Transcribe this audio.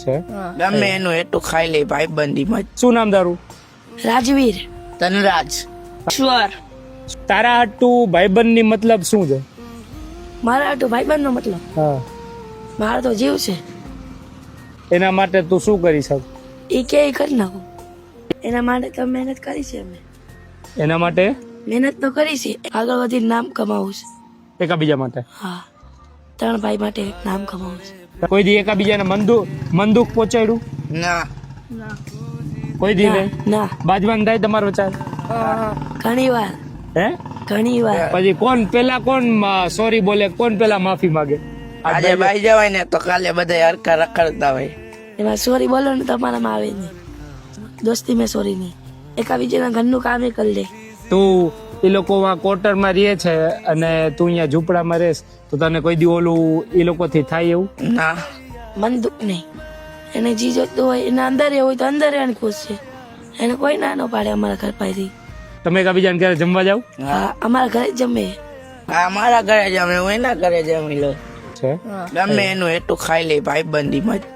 છે ગમે એનું એટલું ખાઈ લે ભાઈબંધીમાં. શું નામ તારું? રાજવીર, તનરાજ. ઈશ્વર. તારા હાટુ ભાઈબંધની મતલબ શું છે? મારા તો ભાઈબંધ નો મતલબ હા, મારો તો જીવ છે. એના માટે તું શું કરી શક? એ કે કરી નાખું. એના માટે તો મહેનત કરી છે અમે. એના માટે મહેનત તો કરી છે. આગળ વધીને નામ કમાવું છે. એકાબીજા માટે હા, 3 ભાઈ માટે નામ કમાવું છે. કોઈ દી એકાબીજાને મંદુક પહોંચાડ્યું? ના. કોઈ દી ના, નહીં? ના, બાજવાન થાય તમારો ચાલ? ઘણી વાર, હે? ઘણી વાર. પછી કોણ સોરી બોલે, કોણ પેલા માફી માંગે? આજે ભાઈ જવાય ને તો કાલે બધા હરકા રખડતા હોય. એમાં સોરી બોલો ને તમારામાં આવે નહીં. દોસ્તી મેં સોરી નહીં. એકાબીજાના ઘરનું કામ એ કરી લે. તું એ લોકો ક્વાર્ટરમાં રહે છે અને તું અહીંયા ઝૂંપડામાં રહેશ તો તને કોઈ દી ઓલું એ લોકોથી થાય એવું? ના. મન દુઃખ નહીં. એને જી જોઈતું હોય એના અંદર રહેવું હોય તો અંદર રહેવાની ખુશ છે. એને કોઈ ના ન પાડે અમારા ઘર પાસેથી. તમે એકાબીજાને ક્યારે જમવા જાવ હા, અમારા ઘરે જ જમે. હા, મારા ઘરે જમે, હું એના ઘરે જમી લઉં. છે? ગમે એનું એટલું ખાઈ લે ભાઈબંધીમાં.